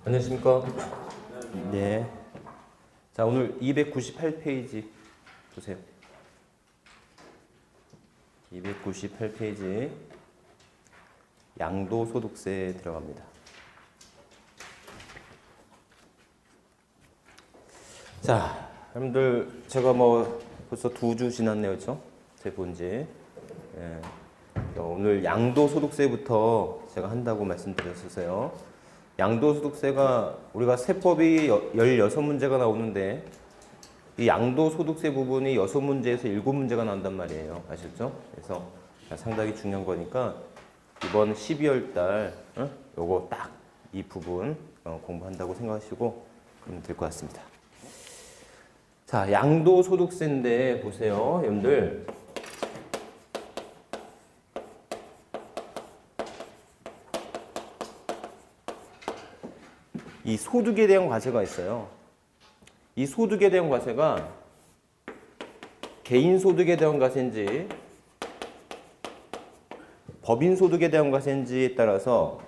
안녕하십니까? 네. 자, 오늘 298페이지 보세요. 298페이지 양도소득세 들어갑니다. 자, 여러분들 제가 벌써 2주 지났네요, 그렇죠? 제 본지. 예. 오늘 양도소득세부터 제가 한다고 말씀드렸었어요. 양도소득세가 우리가 세법이 16문제가 나오는데 이 양도소득세 부분이 6문제에서 7문제가 나온단 말이에요. 아셨죠? 그래서 상당히 중요한 거니까 이번 12월 달 요거 딱 이 부분 공부한다고 생각하시고 그러면 될 것 같습니다. 자, 양도소득세인데 보세요, 여러분들. 이 소득에 대한 과세가 있어요. 이 소득에 대한 과세가 개인 소득에 대한 과세인지 법인 소득에 대한 과세인지에 따라서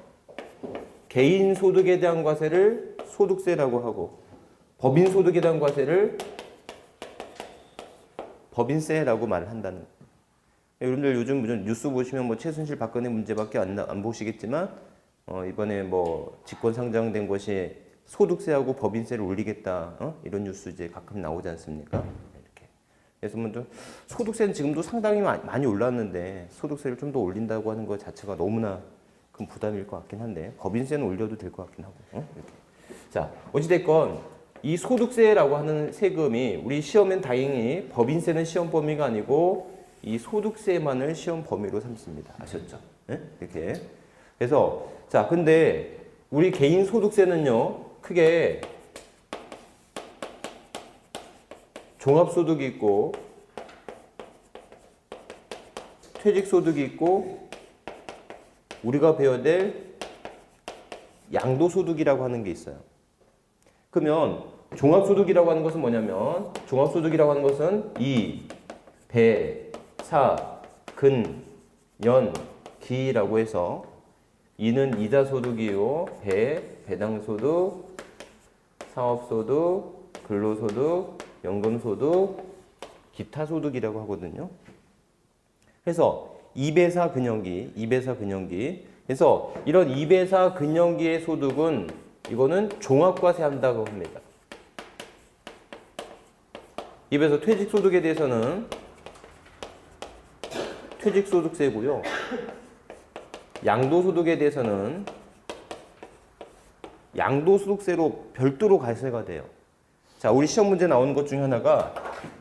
개인 소득에 대한 과세를 소득세라고 하고 법인 소득에 대한 과세를 법인세라고 말을 한다는 거예요. 여러분들 요즘 뉴스 보시면 최순실 박근혜 문제밖에 안 보시겠지만 이번에 직권 상장된 것이 소득세하고 법인세를 올리겠다 이런 뉴스 이제 가끔 나오지 않습니까? 이렇게. 그래서 소득세는 지금도 상당히 많이 올랐는데 소득세를 좀 더 올린다고 하는 것 자체가 너무나 큰 부담일 것 같긴 한데 법인세는 올려도 될 것 같긴 하고 이렇게. 자, 어찌됐건 이 소득세라고 하는 세금이 우리 시험엔 다행히 법인세는 시험 범위가 아니고 이 소득세만을 시험 범위로 삼습니다. 아셨죠? 네? 이렇게. 그래서 자, 근데 우리 개인 소득세는요, 크게 종합소득이 있고 퇴직소득이 있고 우리가 배워야 될 양도소득이라고 하는 게 있어요. 그러면 종합소득이라고 하는 것은 뭐냐면 종합소득이라고 하는 것은 이, 배, 사, 근, 연, 기라고 해서 이는 이자소득이요, 배당소득, 사업소득, 근로소득, 연금소득, 기타소득이라고 하거든요. 그래서 2배사 근영기. 그래서 이런 2배사 근영기의 소득은 이거는 종합과세 한다고 합니다. 2배사 퇴직소득에 대해서는 퇴직소득세고요. 양도소득에 대해서는 양도소득세로 별도로 과세가 돼요. 자, 우리 시험 문제 나오는 것 중에 하나가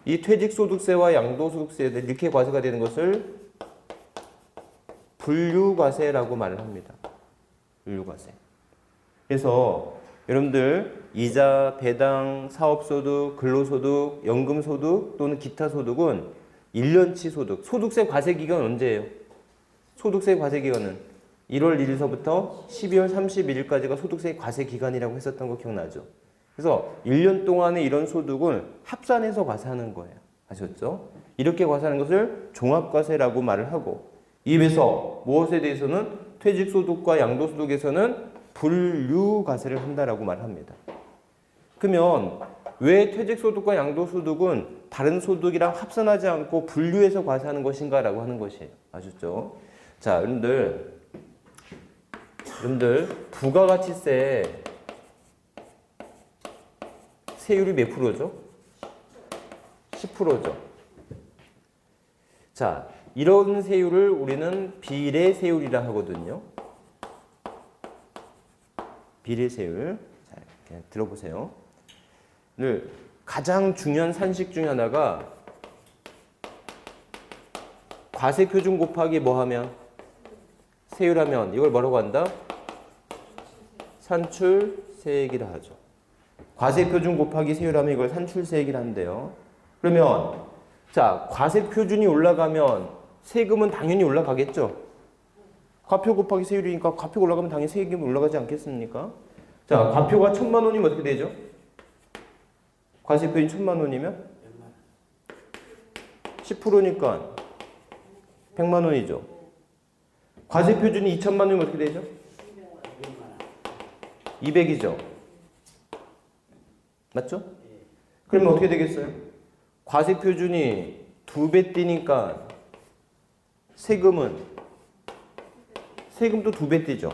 이 퇴직소득세와 양도소득세들 이렇게 과세가 되는 것을 분류과세라고 말을 합니다. 분류과세. 그래서 여러분들 이자, 배당, 사업소득, 근로소득, 연금소득 또는 기타소득은 1년치 소득. 소득세 과세 기간은 언제예요? 소득세 과세 기간은 1월 1일서부터 12월 31일까지가 소득세 과세 기간이라고 했었던 거 기억나죠? 그래서 1년 동안에 이런 소득을 합산해서 과세하는 거예요. 아셨죠? 이렇게 과세하는 것을 종합과세라고 말을 하고 입에서 무엇에 대해서는 퇴직소득과 양도소득에서는 분류과세를 한다라고 말합니다. 그러면 왜 퇴직소득과 양도소득은 다른 소득이랑 합산하지 않고 분류해서 과세하는 것인가라고 하는 것이에요. 아셨죠? 자, 여러분들 부가가치세 세율이 몇 프로죠? 10%죠. 자, 이런 세율을 우리는 비례세율이라 하거든요. 비례세율. 자, 이렇게 들어보세요. 가장 중요한 산식 중에 하나가 과세표준 곱하기 뭐 하면? 세율하면 이걸 뭐라고 한다? 산출세액이라 하죠. 과세표준 곱하기 세율하면 이걸 산출세액이라 한대요. 그러면 자, 과세표준이 올라가면 세금은 당연히 올라가겠죠. 과표 곱하기 세율이니까 과표가 올라가면 당연히 세금이 올라가지 않겠습니까? 자, 과표가 1,000만 원이면 어떻게 되죠? 과세표준이 1,000만 원이면 10%니까 100만 원이죠. 과세표준이 2,000만 원이면 어떻게 되죠? 200이죠. 맞죠? 그러면 어떻게 되겠어요? 과세표준이 2배 뛰니까 세금도 2배 뛰죠.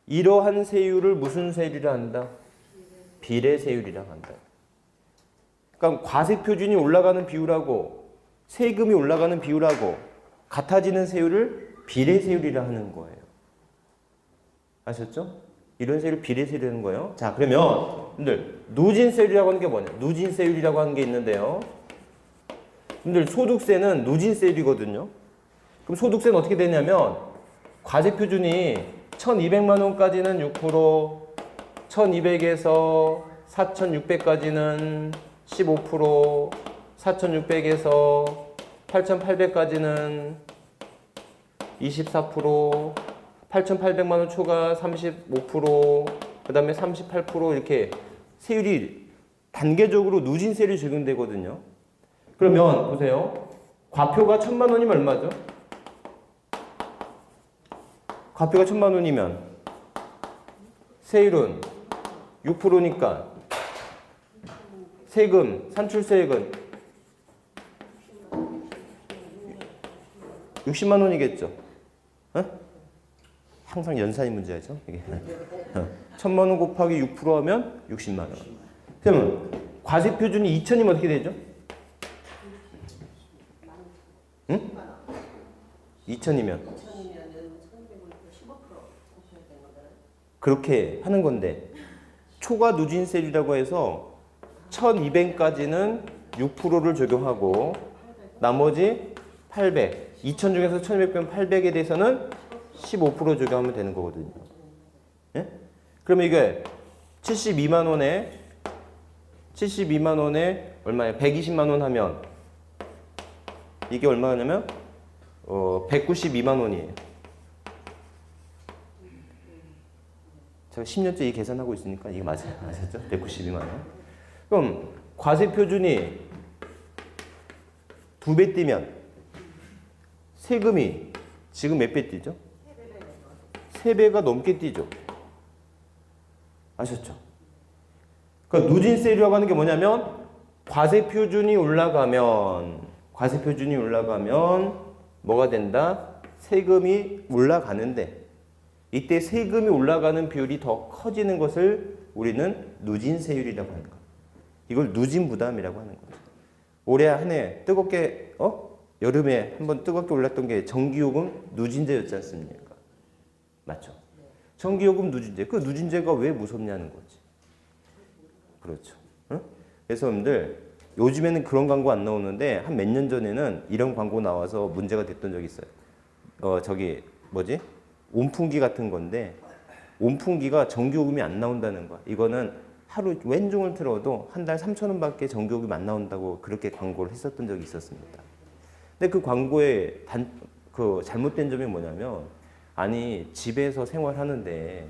이러한 세율을 무슨 세율이라 한다? 비례세율이라 한다. 그러니까 과세표준이 올라가는 비율하고 세금이 올라가는 비율하고 같아지는 세율을 비례세율이라 하는 거예요. 아셨죠? 이런 세율을 비례세율이라는 거예요. 자, 그러면 여러분들 누진세율이라고 하는 게 뭐냐? 누진세율이라고 하는 게 있는데요. 여러분들 소득세는 누진세율이거든요. 그럼 소득세는 어떻게 되냐면 과세표준이 1,200만 원까지는 6%, 1,200에서 4,600까지는 15%, 4,600에서 8,800까지는 24%, 8,800만 원 초과 35%, 그 다음에 38% 이렇게 세율이 단계적으로 누진세율이 적용되거든요. 그러면 보세요. 과표가 1,000만 원이면 얼마죠? 과표가 1,000만 원이면 세율은 6%니까 세금, 산출세액은 60만 원이겠죠. 어? 항상 연산이 문제죠. 이게 1,000만 원 곱하기 6% 하면 60만 원. 그러면 과세표준이 2,000이면 어떻게 되죠? 응? 2,000이면 그렇게 하는 건데 초과 누진세율이라고 해서 1,200까지는 6%를 적용하고 나머지 800, 2,000 중에서 1,200 빼면 800에 대해서는 15% 적용하면 되는 거거든요. 예? 그러면 이게 72만 원에 얼마예요? 120만 원 하면 이게 얼마냐면 192만 원이에요. 제가 10년째 이 계산하고 있으니까 이게 맞아요. 아셨죠? 192만 원. 그럼 과세 표준이 2배 뛰면 세금이 지금 몇 배 뛰죠? 3배가 넘게 뛰죠. 아셨죠? 그러니까 누진세율이라고 하는 게 뭐냐면 과세 표준이 올라가면 뭐가 된다? 세금이 올라가는데 이때 세금이 올라가는 비율이 더 커지는 것을 우리는 누진세율이라고 하는 거예요. 이걸 누진부담이라고 하는 거죠. 올해 한 해 뜨겁게 여름에 한번 뜨겁게 올랐던 게 전기요금 누진제였지 않습니까? 맞죠? 전기요금 누진제. 그 누진제가 왜 무섭냐는 거지. 그렇죠. 응? 그래서 여러분들 요즘에는 그런 광고 안 나오는데 한 몇 년 전에는 이런 광고 나와서 문제가 됐던 적이 있어요. 저기 뭐지? 온풍기 같은 건데 온풍기가 전기요금이 안 나온다는 거야. 이거는 하루 왼종을 틀어도 한 달 3,000원밖에 전기요금이 안 나온다고 그렇게 광고를 했었던 적이 있었습니다. 근데 그 광고에 그 잘못된 점이 뭐냐면 아니 집에서 생활하는데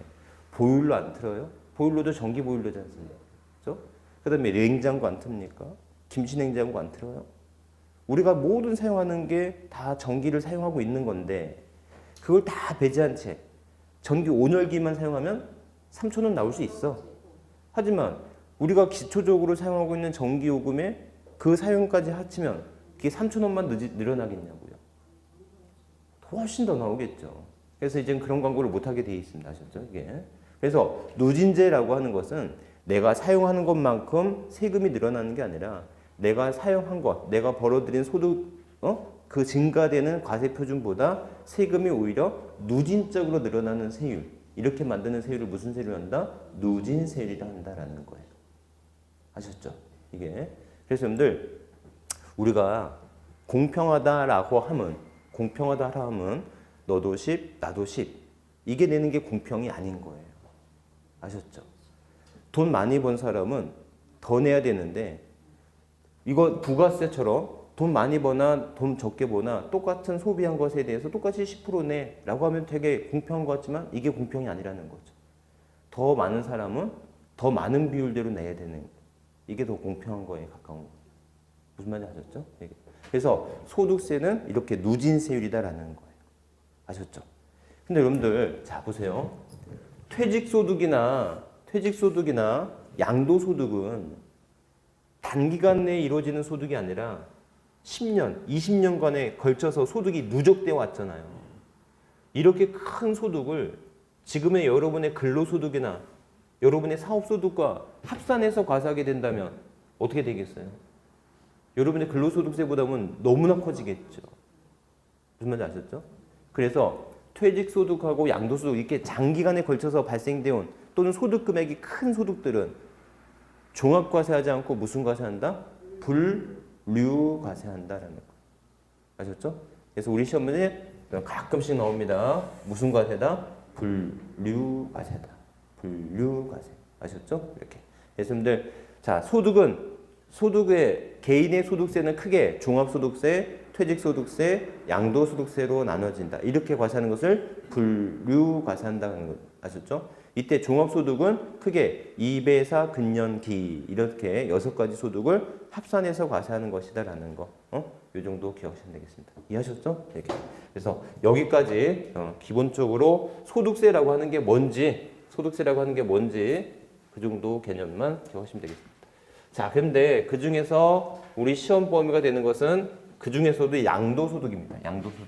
보일러 안 틀어요? 보일러도 전기 보일러지 않습니까? 그렇죠? 그다음에 냉장고 안 틉니까? 김치 냉장고 안 틀어요? 우리가 모든 사용하는 게 다 전기를 사용하고 있는 건데 그걸 다 배제한 채 전기 온열기만 사용하면 3,000원 나올 수 있어. 하지만 우리가 기초적으로 사용하고 있는 전기요금에 그 사용까지 합치면 그게 3,000원만 늘어나겠냐고요. 훨씬 더 나오겠죠. 그래서 이제는 그런 광고를 못하게 되어 있습니다. 아셨죠? 이게. 그래서 누진제라고 하는 것은 내가 사용하는 것만큼 세금이 늘어나는 게 아니라 내가 사용한 것, 내가 벌어들인 소득, 그 증가되는 과세표준보다 세금이 오히려 누진적으로 늘어나는 세율, 이렇게 만드는 세율을 무슨 세율로 한다? 누진세율이라 한다라는 거예요. 아셨죠? 이게. 그래서 여러분들 우리가 공평하다라고 하면 너도 10, 나도 10 이게 내는 게 공평이 아닌 거예요. 아셨죠? 돈 많이 번 사람은 더 내야 되는데 이거 부가세처럼 돈 많이 버나 돈 적게 버나 똑같은 소비한 것에 대해서 똑같이 10% 내라고 하면 되게 공평한 것 같지만 이게 공평이 아니라는 거죠. 더 많은 사람은 더 많은 비율대로 내야 되는 이게 더 공평한 거에 가까운 거예요. 무슨 말인지 아셨죠? 그래서 소득세는 이렇게 누진세율이다라는 거예요. 아셨죠? 근데 여러분들 자 보세요. 퇴직소득이나 양도소득은 단기간 내에 이루어지는 소득이 아니라 10년, 20년간에 걸쳐서 소득이 누적되어 왔잖아요. 이렇게 큰 소득을 지금의 여러분의 근로소득이나 여러분의 사업소득과 합산해서 과세하게 된다면 어떻게 되겠어요? 여러분의 근로소득세보다는 너무나 커지겠죠. 무슨 말인지 아셨죠? 그래서 퇴직소득하고 양도소득 이렇게 장기간에 걸쳐서 발생되어 온 또는 소득 금액이 큰 소득들은 종합과세하지 않고 무슨 과세한다? 분류과세한다라는 거. 아셨죠? 그래서 우리 시험 문제 가끔씩 나옵니다. 무슨 과세다? 분류과세다. 분류과세. 아셨죠? 이렇게. 예수님들, 자, 소득의 개인의 소득세는 크게 종합소득세, 퇴직소득세, 양도소득세로 나눠진다. 이렇게 과세하는 것을 분류과세한다는 거 아셨죠? 이때 종합소득은 크게 2배사 근년기 이렇게 6가지 소득을 합산해서 과세하는 것이다라는 거. 이 정도 기억하시면 되겠습니다. 이해하셨죠? 이렇게. 그래서 여기까지 기본적으로 소득세라고 하는 게 뭔지 그 정도 개념만 기억하시면 되겠습니다. 자, 그런데 그 중에서 우리 시험 범위가 되는 것은 그 중에서도 양도소득입니다. 양도소득.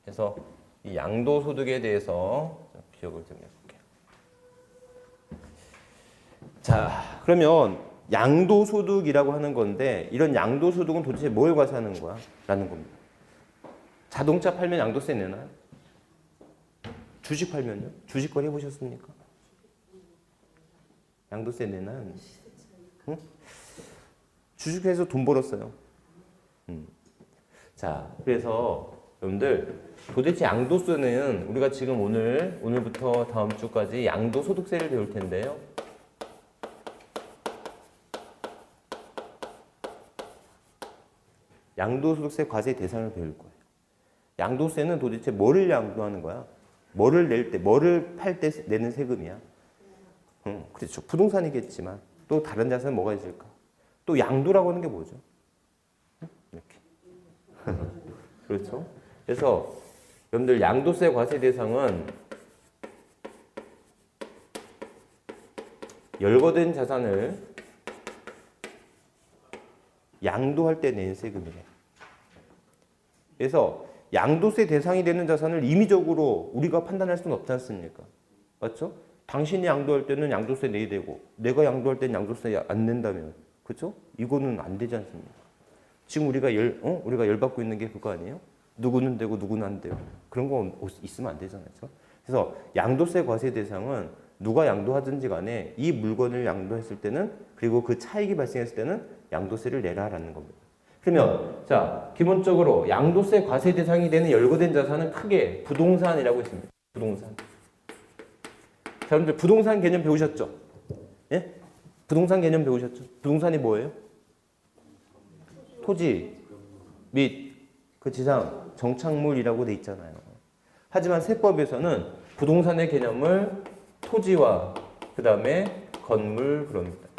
그래서 이 양도소득에 대해서 기억을 좀 해볼게요. 자, 그러면 양도소득이라고 하는 건데 이런 양도소득은 도대체 뭘 과세하는 거야? 라는 겁니다. 자동차 팔면 양도세 내나요? 주식 팔면요? 주식 거래 해보셨습니까? 양도세 내나요? 응? 주식해서 돈 벌었어요. 자, 그래서 여러분들 도대체 양도세는 우리가 지금 오늘부터 다음 주까지 양도소득세를 배울 텐데요. 양도소득세 과세 대상을 배울 거예요. 양도세는 도대체 뭐를 양도하는 거야? 뭐를 팔 때 내는 세금이야? 그렇죠. 부동산이겠지만 또 다른 자산은 뭐가 있을까? 또 양도라고 하는 게 뭐죠? 이렇게. 그렇죠. 그래서 여러분들 양도세 과세 대상은 열거된 자산을 양도할 때 낸 세금이래. 그래서 양도세 대상이 되는 자산을 임의적으로 우리가 판단할 수는 없지 않습니까? 맞죠? 당신이 양도할 때는 양도세 내야 되고 내가 양도할 때는 양도세 안 낸다면 그렇죠? 이거는 안 되지 않습니까? 지금 우리가 열받고 있는 게 그거 아니에요? 누구는 되고 누구는 안 돼요. 그런 거 있으면 안 되잖아요. 그렇죠? 그래서 양도세 과세 대상은 누가 양도하든지 간에 이 물건을 양도했을 때는 그리고 그 차익이 발생했을 때는 양도세를 내라라는 겁니다. 그러면 자, 기본적으로 양도세 과세 대상이 되는 열거된 자산은 크게 부동산이라고 있습니다. 부동산. 자, 여러분들 부동산 개념 배우셨죠? 예? 부동산 개념 배우셨죠? 부동산이 뭐예요? 토지 및 그 지상 정착물이라고 돼 있잖아요. 하지만 세법에서는 부동산의 개념을 토지와 그 다음에 건물 그럽니다.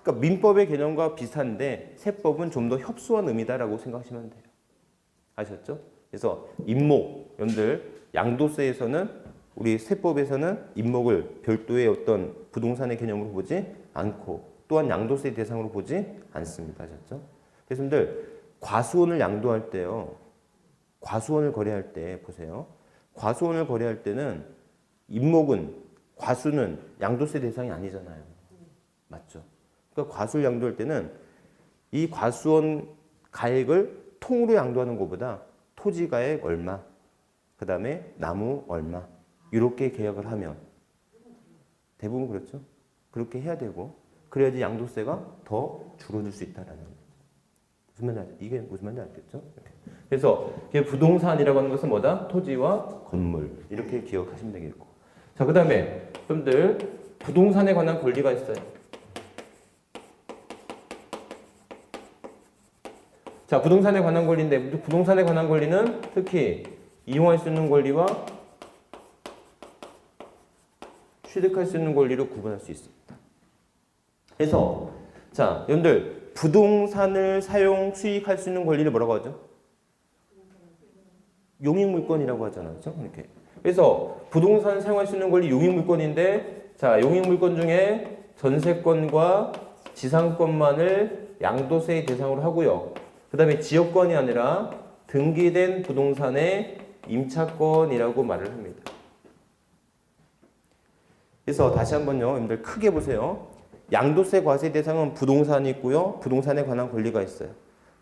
그러니까 민법의 개념과 비슷한데 세법은 좀 더 협소한 의미다라고 생각하시면 돼요. 아셨죠? 그래서 임목, 여러분들 양도세에서는 우리 세법에서는 임목을 별도의 어떤 부동산의 개념으로 보지 않고 또한 양도세 대상으로 보지 않습니다. 아셨죠? 그래서 여러분들 과수원을 양도할 때요. 과수원을 거래할 때 보세요. 과수원을 거래할 때는 임목은 과수는 양도세 대상이 아니잖아요. 맞죠? 그러니까 과수를 양도할 때는 이 과수원 가액을 통으로 양도하는 것보다 토지 가액 얼마, 그 다음에 나무 얼마 이렇게 계약을 하면 대부분 그렇죠? 그렇게 해야 되고 그래야지 양도세가 더 줄어들 수 있다라는 거예요. 이게 무슨 말인지 알겠죠? 그래서 부동산이라고 하는 것은 뭐다? 토지와 건물 이렇게 기억하시면 되겠고. 자, 그 다음에 여러분들 부동산에 관한 권리가 있어요. 자, 부동산에 관한 권리인데 부동산에 관한 권리는 특히 이용할 수 있는 권리와 취득할 수 있는 권리로 구분할 수 있습니다. 그래서 자, 여러분들 부동산을 사용, 수익할 수 있는 권리를 뭐라고 하죠? 용익물권이라고 하잖아요. 그렇죠? 이렇게. 그래서 부동산 사용할 수 있는 권리 용익물권인데 자, 용익물권 중에 전세권과 지상권만을 양도세의 대상으로 하고요. 그 다음에 지역권이 아니라 등기된 부동산의 임차권이라고 말을 합니다. 그래서 다시 한번요, 여러분들 크게 보세요. 양도세 과세 대상은 부동산이 있고요. 부동산에 관한 권리가 있어요.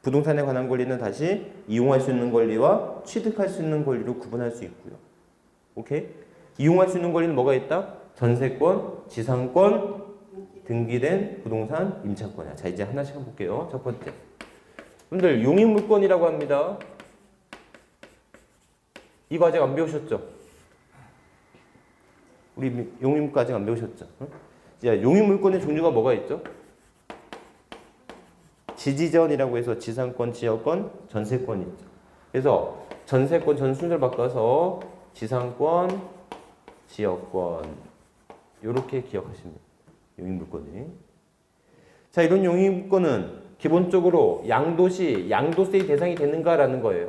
부동산에 관한 권리는 다시 이용할 수 있는 권리와 취득할 수 있는 권리로 구분할 수 있고요. 오케이? 이용할 수 있는 권리는 뭐가 있다? 전세권, 지상권, 등기된 부동산, 임차권이야. 자, 이제 하나씩 한번 볼게요. 첫 번째. 여러분들 용익물권이라고 합니다. 이거 아직 안 배우셨죠? 우리 용익물권 아직 안 배우셨죠? 응? 자, 용익물권의 종류가 뭐가 있죠? 지지전이라고 해서 지상권, 지역권, 전세권이 있죠. 그래서 전세권 전 순서를 바꿔서 지상권, 지역권 이렇게 기억하시면 됩니다. 용익물권이. 자, 이런 용익물권은 기본적으로 양도시 양도세의 대상이 되는가라는 거예요.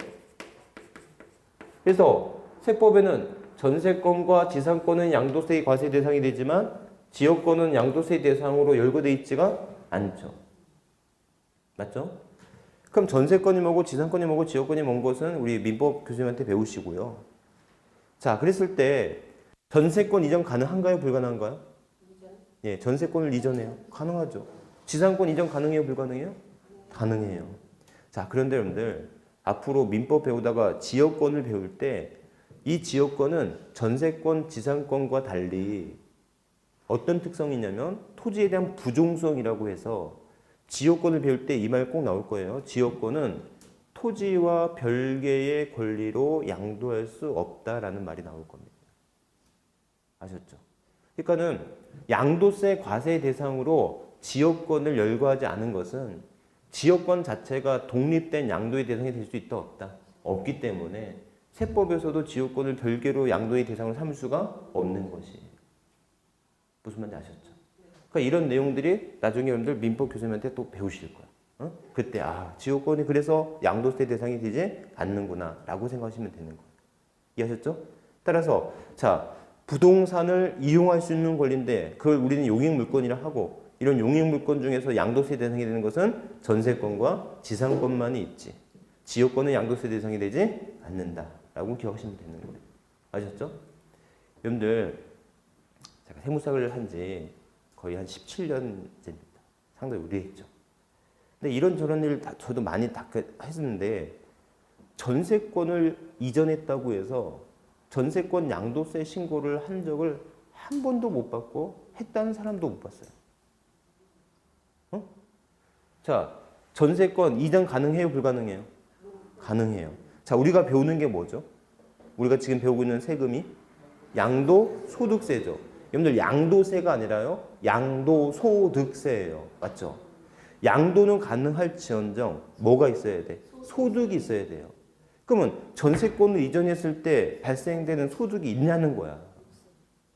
그래서 세법에는 전세권과 지상권은 양도세의 과세 대상이 되지만 지역권은 양도세 대상으로 열거되어 있지가 않죠. 맞죠? 그럼 전세권이 뭐고 지상권이 뭐고 지역권이 뭔 것은 우리 민법 교수님한테 배우시고요. 자, 그랬을 때 전세권 이전 가능한가요? 불가능한가요? 예, 전세권을 이전해요. 가능하죠. 지상권 이전 가능해요? 불가능해요? 가능해요. 자, 그런데 여러분들 앞으로 민법 배우다가 지역권을 배울 때 이 지역권은 전세권, 지상권과 달리 어떤 특성이 있냐면 토지에 대한 부종성이라고 해서 지역권을 배울 때 이 말 꼭 나올 거예요. 지역권은 토지와 별개의 권리로 양도할 수 없다라는 말이 나올 겁니다. 아셨죠? 그러니까는 양도세 과세 대상으로 지역권을 열거하지 않은 것은 지역권 자체가 독립된 양도의 대상이 될 수 있다 없다? 없기 때문에 세법에서도 지역권을 별개로 양도의 대상으로 삼을 수가 없는 것이에요. 무슨 말인지 아셨죠? 그러니까 이런 내용들이 나중에 여러분들 민법 교수님한테 또 배우실 거야. 어? 그때 지역권이 그래서 양도세 대상이 되지 않는구나 라고 생각하시면 되는 거예요. 이해하셨죠? 따라서 자, 부동산을 이용할 수 있는 권리인데 그걸 우리는 용익물권이라 하고 이런 용익물권 중에서 양도세 대상이 되는 것은 전세권과 지상권만이 있지. 지역권은 양도세 대상이 되지 않는다라고 기억하시면 되는 거예요. 아셨죠? 여러분들 제가 세무사를 한 지 거의 한 17년째입니다. 상당히 오래 했죠. 근데 이런저런 일 저도 많이 했었는데 전세권을 이전했다고 해서 전세권 양도세 신고를 한 적을 한 번도 못 받고 했다는 사람도 못 봤어요. 어? 자, 전세권 이전 가능해요? 불가능해요? 가능해요. 자, 우리가 배우는 게 뭐죠? 우리가 지금 배우고 있는 세금이 양도소득세죠. 여러분들 양도세가 아니라요. 양도소득세예요. 맞죠? 양도는 가능할지언정 뭐가 있어야 돼? 소득이 있어야 돼요. 그러면 전세권을 이전했을 때 발생되는 소득이 있냐는 거야.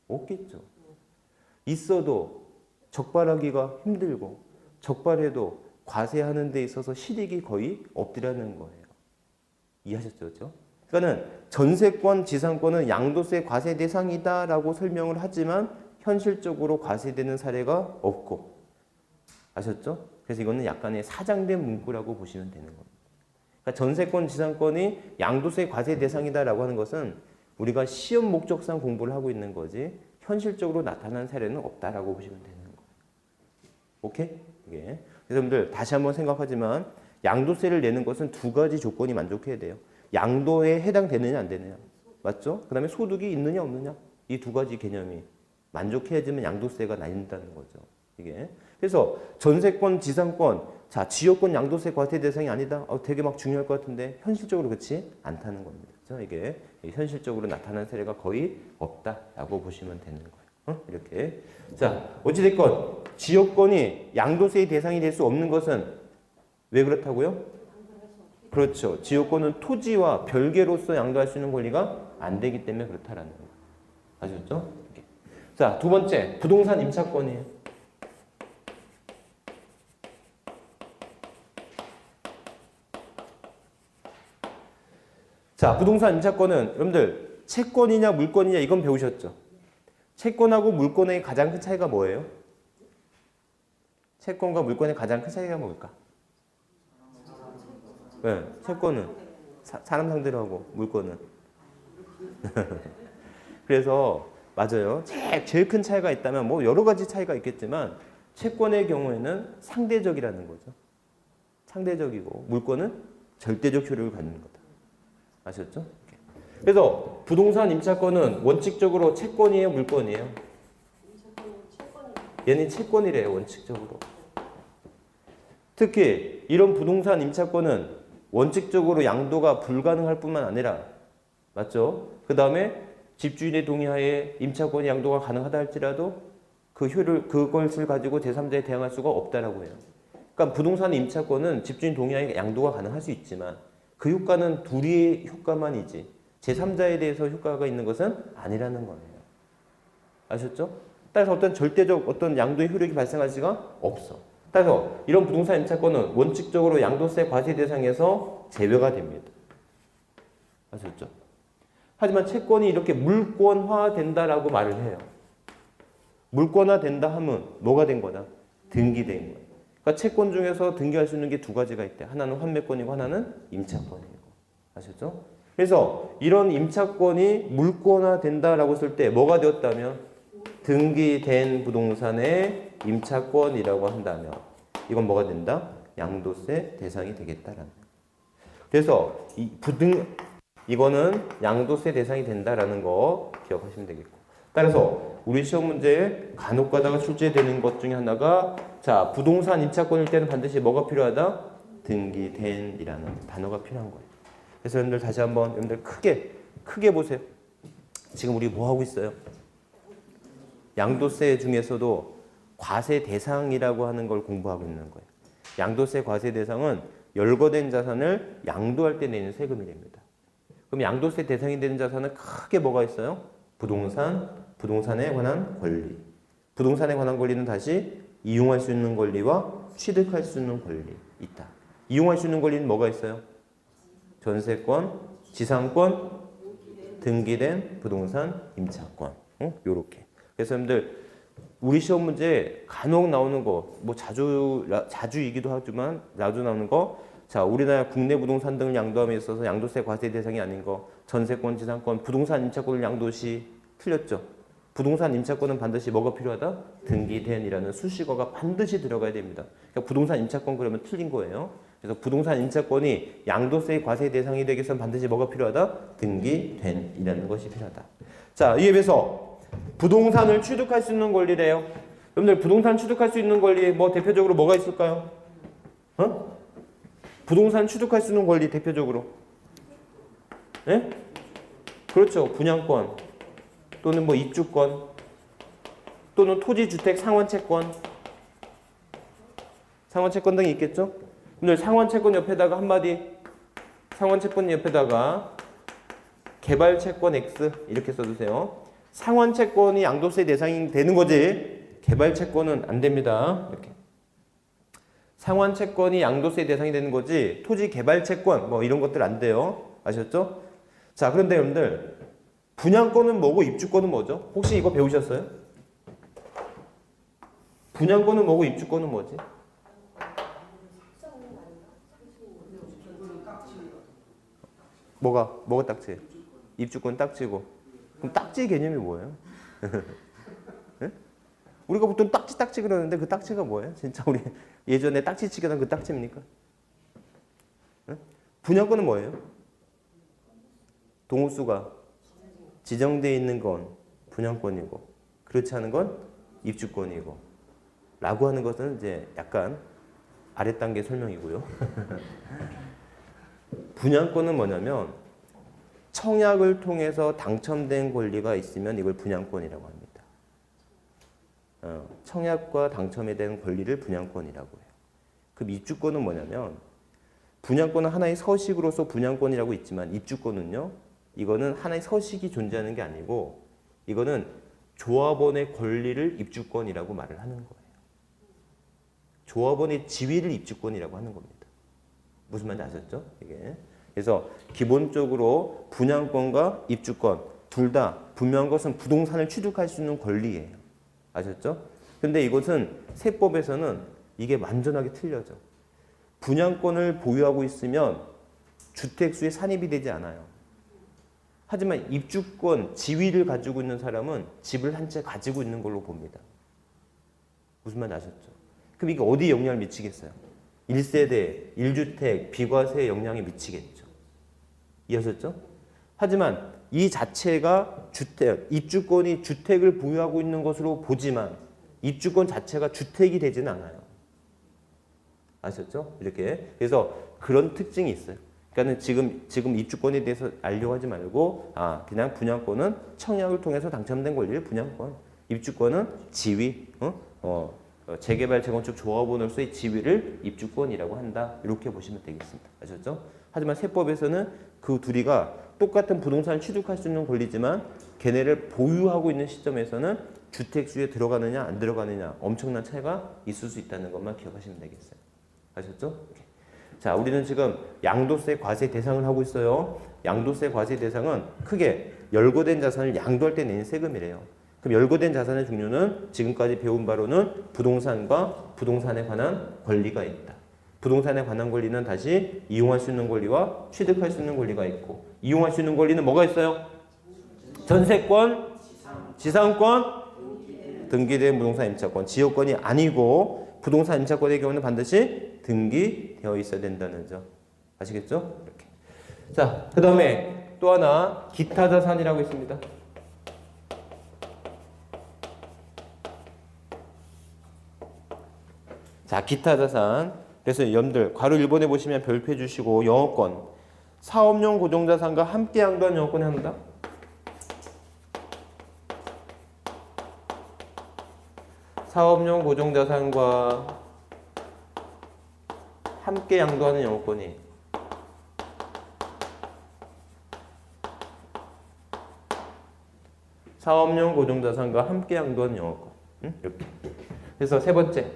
없겠죠. 있어도 적발하기가 힘들고 적발해도 과세하는 데 있어서 실익이 거의 없더라는 거예요. 이해하셨죠? 그렇죠? 그러니까는 전세권, 지상권은 양도세 과세 대상이다라고 설명을 하지만 현실적으로 과세되는 사례가 없고 아셨죠? 그래서 이거는 약간의 사장된 문구라고 보시면 되는 겁니다. 그러니까 전세권, 지상권이 양도세 과세 대상이다라고 하는 것은 우리가 시험 목적상 공부를 하고 있는 거지 현실적으로 나타난 사례는 없다라고 보시면 되는 거예요. 오케이? 이게. 그래서 여러분들 다시 한번 생각하지만 양도세를 내는 것은 두 가지 조건이 만족해야 돼요. 양도에 해당되느냐 안 되느냐. 맞죠? 그 다음에 소득이 있느냐 없느냐. 이 두 가지 개념이 만족해야지만 양도세가 나린다는 거죠. 이게. 그래서 전세권, 지상권, 자, 지역권 양도세 과세 대상이 아니다. 되게 막 중요할 것 같은데 현실적으로 그렇지 않다는 겁니다. 그렇죠? 이게 현실적으로 나타난 사례가 거의 없다라고 보시면 되는 거예요. 이렇게. 자, 어찌됐건 지역권이 양도세의 대상이 될 수 없는 것은 왜 그렇다고요? 그렇죠. 지역권은 토지와 별개로서 양도할 수 있는 권리가 안 되기 때문에 그렇다라는 거예요. 아셨죠? 이렇게. 자, 두 번째, 부동산 임차권이에요. 자, 부동산 임차권은 여러분들 채권이냐 물권이냐 이건 배우셨죠? 채권하고 물권의 가장 큰 차이가 뭐예요? 채권과 물권의 가장 큰 차이가 뭘까? 네, 채권은 사람 상대로 하고 물권은 그래서 맞아요. 제일 큰 차이가 있다면 뭐 여러 가지 차이가 있겠지만 채권의 경우에는 상대적이라는 거죠. 상대적이고 물권은 절대적 효력을 갖는 거다. 아셨죠? 그래서 부동산 임차권은 원칙적으로 채권이에요, 물권이에요? 얘는 채권이래요, 원칙적으로. 특히 이런 부동산 임차권은 원칙적으로 양도가 불가능할 뿐만 아니라 맞죠? 그 다음에 집주인의 동의하에 임차권이 양도가 가능하다 할지라도 그것을 가지고 제3자에 대항할 수가 없다라고 해요. 그러니까 부동산 임차권은 집주인 동의하에 양도가 가능할 수 있지만 그 효과는 둘의 효과만이지 제3자에 대해서 효과가 있는 것은 아니라는 거예요. 아셨죠? 따라서 어떤 절대적 어떤 양도의 효력이 발생할 수가 없어. 따라서 이런 부동산 임차권은 원칙적으로 양도세 과세 대상에서 제외가 됩니다. 아셨죠? 하지만 채권이 이렇게 물권화된다라고 말을 해요. 물권화된다 하면 뭐가 된 거다? 등기된 거예요. 그러니까 채권 중에서 등기할 수 있는 게 두 가지가 있대. 하나는 환매권이고 하나는 임차권이고. 아셨죠? 그래서 이런 임차권이 물권화된다라고 했을 때 뭐가 되었다면 등기된 부동산의 임차권이라고 한다면 이건 뭐가 된다? 양도세 대상이 되겠다라는 거예요. 그래서 이거는 양도세 대상이 된다라는 거 기억하시면 되겠고. 따라서 우리 시험 문제에 간혹 가다가 출제되는 것 중에 하나가 자 부동산 임차권일 때는 반드시 뭐가 필요하다? 등기된이라는 단어가 필요한 거예요. 그래서 여러분들 다시 한번 여러분들 크게 보세요. 지금 우리 뭐 하고 있어요? 양도세 중에서도 과세 대상이라고 하는 걸 공부하고 있는 거예요. 양도세 과세 대상은 열거된 자산을 양도할 때 내는 세금이 됩니다. 그럼 양도세 대상이 되는 자산은 크게 뭐가 있어요? 부동산에 관한 권리. 부동산에 관한 권리는 다시 이용할 수 있는 권리와 취득할 수 있는 권리 있다. 이용할 수 있는 권리는 뭐가 있어요? 전세권, 지상권, 등기된 부동산 임차권. 요렇게. 그래서 여러분들 우리 시험 문제 간혹 나오는 거, 뭐 자주이기도 하지만 자주 나오는 거, 자 우리나라 국내 부동산 등을 양도함에 있어서 양도세 과세 대상이 아닌 거, 전세권, 지상권, 부동산 임차권을 양도시 틀렸죠. 부동산 임차권은 반드시 뭐가 필요하다? 등기된이라는 수식어가 반드시 들어가야 됩니다. 그러니까 부동산 임차권 그러면 틀린 거예요. 그래서 부동산 임차권이 양도세 과세 대상이 되기 위해서는 반드시 뭐가 필요하다? 등기된이라는 것이 필요하다. 자, 이에 비해서 부동산을 취득할 수 있는 권리래요. 여러분들 부동산 취득할 수 있는 권리 뭐 대표적으로 뭐가 있을까요? 부동산 취득할 수 있는 권리 대표적으로 예? 그렇죠. 분양권 또는 뭐 입주권 또는 토지주택 상환채권 등이 있겠죠? 여러분들 상환채권 옆에다가 한마디 상환채권 옆에다가 개발채권 X 이렇게 써주세요. 상환채권이 양도세 대상이 되는 거지 개발채권은 안 됩니다. 이렇게 상환채권이 양도세 대상이 되는 거지 토지 개발채권 뭐 이런 것들 안 돼요. 아셨죠? 자 그런데 여러분들 분양권은 뭐고 입주권은 뭐죠? 혹시 이거 배우셨어요? 분양권은 뭐고 입주권은 뭐지? 뭐가 딱지? 입주권 딱지고. 그럼 딱지 개념이 뭐예요? 네? 우리가 보통 딱지 그러는데 그 딱지가 뭐예요? 진짜 우리 예전에 딱지 치기던 그 딱지입니까? 네? 분양권은 뭐예요? 동호수가 지정되어 있는 건 분양권이고 그렇지 않은 건 입주권이고 라고 하는 것은 이제 약간 아랫단계 설명이고요. 분양권은 뭐냐면 청약을 통해서 당첨된 권리가 있으면 이걸 분양권이라고 합니다. 청약과 당첨에 대한 권리를 분양권이라고 해요. 그럼 입주권은 뭐냐면 분양권은 하나의 서식으로서 분양권이라고 있지만 입주권은요. 이거는 하나의 서식이 존재하는 게 아니고 이거는 조합원의 권리를 입주권이라고 말을 하는 거예요. 조합원의 지위를 입주권이라고 하는 겁니다. 무슨 말인지 아셨죠? 이게. 그래서 기본적으로 분양권과 입주권 둘 다 분명한 것은 부동산을 취득할 수 있는 권리예요. 아셨죠? 근데 이것은 세법에서는 이게 완전하게 틀려져. 분양권을 보유하고 있으면 주택수에 산입이 되지 않아요. 하지만 입주권, 지위를 가지고 있는 사람은 집을 한 채 가지고 있는 걸로 봅니다. 무슨 말 아셨죠? 그럼 이게 어디에 영향을 미치겠어요? 1세대, 1주택, 비과세에 영향이 미치겠죠. 이해하셨죠? 하지만 이 자체가 주택, 입주권이 주택을 보유하고 있는 것으로 보지만 입주권 자체가 주택이 되지는 않아요. 아셨죠? 이렇게. 그래서 그런 특징이 있어요. 그러니까 지금 입주권에 대해서 알려고 하지 말고 그냥 분양권은 청약을 통해서 당첨된 권리를 분양권, 입주권은 지위, 재개발 재건축 조합원으로서의 지위를 입주권이라고 한다. 이렇게 보시면 되겠습니다. 아셨죠? 하지만 세법에서는 그 둘이가 똑같은 부동산을 취득할 수 있는 권리지만 걔네를 보유하고 있는 시점에서는 주택수에 들어가느냐 안 들어가느냐 엄청난 차이가 있을 수 있다는 것만 기억하시면 되겠어요. 아셨죠? 자, 우리는 지금 양도세 과세 대상을 하고 있어요. 양도세 과세 대상은 크게 열거된 자산을 양도할 때 내는 세금이래요. 그럼 열거된 자산의 종류는 지금까지 배운 바로는 부동산과 부동산에 관한 권리가 있다. 부동산에 관한 권리는 다시 이용할 수 있는 권리와 취득할 수 있는 권리가 있고, 이용할 수 있는 권리는 뭐가 있어요? 전세권, 지상권, 등기된 부동산 임차권, 지역권이 아니고 부동산 임차권의 경우는 반드시 등기되어 있어야 된다는 점. 아시겠죠? 이렇게. 자, 그 다음에 또 하나 기타 자산이라고 있습니다. 자, 기타 자산. 그래서 여러분들 괄호 1번에 보시면 별표해 주시고 영어권. 사업용 고정자산과 함께 양도한 영어권에 합니다. 사업용 고정자산과 함께 양도하는 영어권이 사업용 고정자산과 함께 양도하는 영어권. 이렇게. 그래서 세 번째.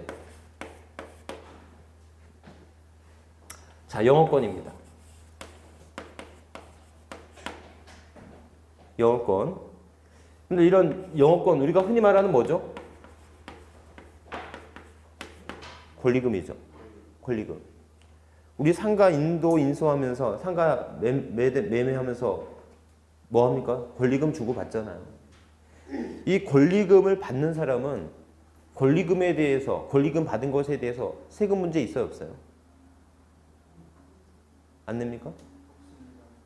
자, 영어권입니다. 영어권. 근데 이런 영어권 우리가 흔히 말하는 뭐죠? 권리금이죠. 권리금. 우리 상가 인수하면서 상가 매매하면서 뭐 합니까? 권리금 주고 받잖아요. 이 권리금을 받는 사람은 권리금에 대해서 권리금 받은 것에 대해서 세금 문제 있어요, 없어요? 안 냅니까?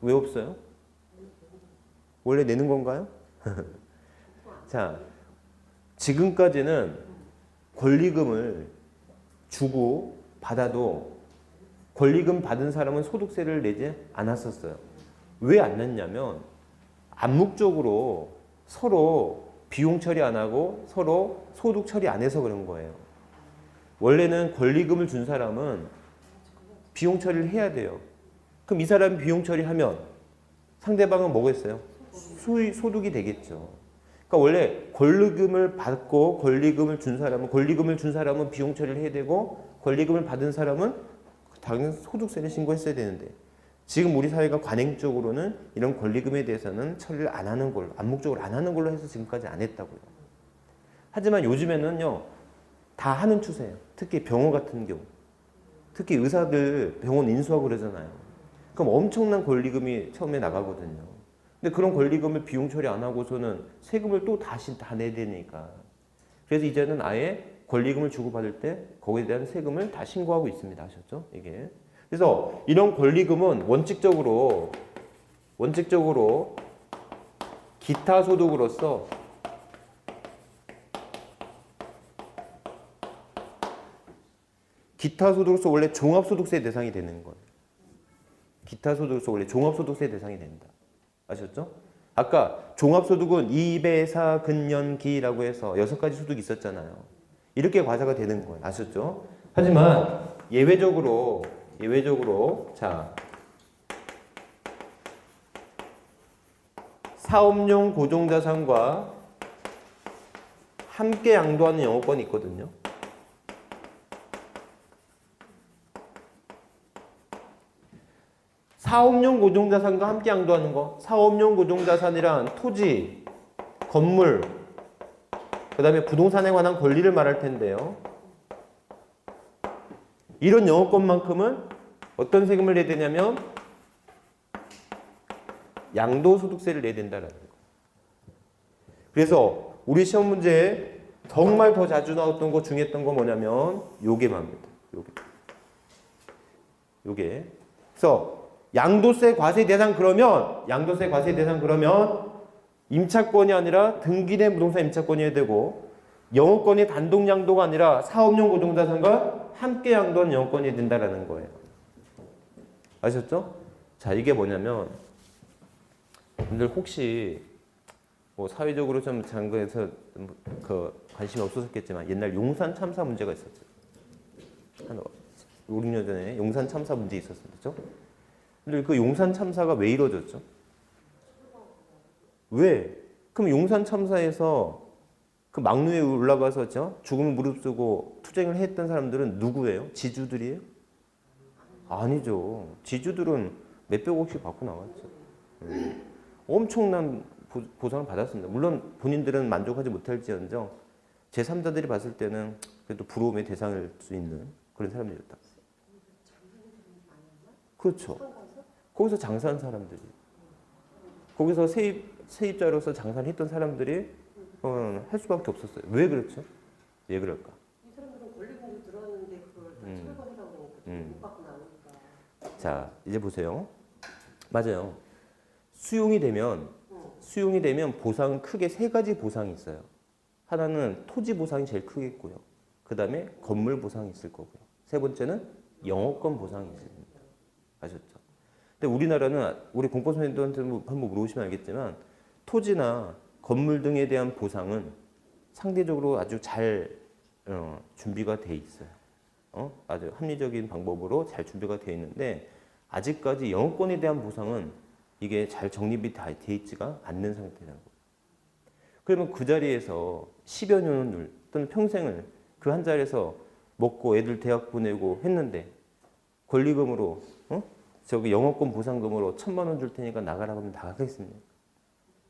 왜 없어요? 원래 내는 건가요? 자, 지금까지는 권리금을 주고 받아도 권리금 받은 사람은 소득세를 내지 않았었어요. 왜 안 냈냐면 암묵적으로 서로 비용 처리 안 하고 서로 소득 처리 안 해서 그런 거예요. 원래는 권리금을 준 사람은 비용 처리를 해야 돼요. 그럼 이 사람이 비용 처리하면 상대방은 뭐겠어요? 소득이 되겠죠. 그러니까 원래 권리금을 받고 권리금을 준 사람은 비용 처리를 해야 되고 권리금을 받은 사람은 당연히 소득세를 신고했어야 되는데 지금 우리 사회가 관행적으로는 이런 권리금에 대해서는 처리를 안 하는 걸로 암묵적으로 안 하는 걸로 해서 지금까지 안 했다고요. 하지만 요즘에는요 다 하는 추세예요. 특히 병원 같은 경우 특히 의사들 병원 인수하고 그러잖아요. 그럼 엄청난 권리금이 처음에 나가거든요. 근데 그런 권리금을 비용 처리 안 하고서는 세금을 또 다시 다 내야 되니까. 그래서 이제는 아예 권리금을 주고받을 때 거기에 대한 세금을 다 신고하고 있습니다. 아셨죠? 이게. 그래서 이런 권리금은 원칙적으로 기타 소득으로서 원래 종합소득세 대상이 되는 거예요. 기타 소득으로서 원래 종합소득세 대상이 된다. 아셨죠? 아까 종합소득은 이배사 근년기라고 해서 6가지 소득이 있었잖아요. 이렇게 과세가 되는 거예요. 아셨죠? 하지만 예외적으로 자 사업용 고정자산과 함께 양도하는 영어권이 있거든요. 사업용 고정자산과 함께 양도하는 거. 사업용 고정자산이란 토지, 건물, 그 다음에 부동산에 관한 권리를 말할 텐데요. 이런 영업권만큼은 어떤 세금을 내야 되냐면 양도소득세를 내야 된다는 거예요. 그래서 우리 시험 문제에 정말 더 자주 나왔던 거 중요했던 거 뭐냐면 요게 말입니다. 요게. 그래서 양도세 과세 대상 그러면 임차권이 아니라 등기된 부동산 임차권이어야 되고 영업권이 단독 양도가 아니라 사업용 고정자산과 함께 양도한 영업권이 된다라는 거예요. 아셨죠? 자, 이게 뭐냐면 분들 혹시 뭐 사회적으로 좀 장거에서 그 관심이 없었겠지만 옛날 용산 참사 문제가 있었죠. 한 5, 6년 전에 용산 참사 문제 있었었죠. 근데 그 용산 참사가 왜 이루어졌죠? 왜? 그럼 용산 참사에서 그 막루에 올라가서 죽음을 무릅쓰고 투쟁을 했던 사람들은 누구예요? 지주들이에요? 아니죠. 지주들은 몇백억씩 받고 나왔죠. 엄청난 보상을 받았습니다. 물론 본인들은 만족하지 못할지언정 제3자들이 봤을 때는 그래도 부러움의 대상일 수 있는 그런 사람들이었다. 그렇죠. 거기서 장사한 사람들이, 거기서 세입자로서 장사를 했던 사람들이 할 수밖에 없었어요. 왜 그렇죠? 왜 그럴까? 이 사람들은 권리금도 들어왔는데 그걸 다 철거해라고 하니까 못 받고 나오니까. 자, 이제 보세요. 맞아요. 수용이 되면 보상은 크게 세 가지 보상이 있어요. 하나는 토지 보상이 제일 크겠고요. 그 다음에 건물 보상이 있을 거고요. 세 번째는 영업권 보상이 있습니다. 아셨죠? 근데 우리나라는 우리 공법 선생님들한테 한번 물어보시면 알겠지만 토지나 건물 등에 대한 보상은 상대적으로 아주 잘 준비가 돼 있어요. 아주 합리적인 방법으로 잘 준비가 되어 있는데 아직까지 영업권에 대한 보상은 이게 잘 정립이 돼 있지가 않는 상태라는 거예요. 그러면 그 자리에서 10여 년을 또는 평생을 그 한 자리에서 먹고 애들 대학 보내고 했는데 권리금으로 저기 영업권 보상금으로 1,000만 원 줄 테니까 나가라고 하면 나가겠습니까?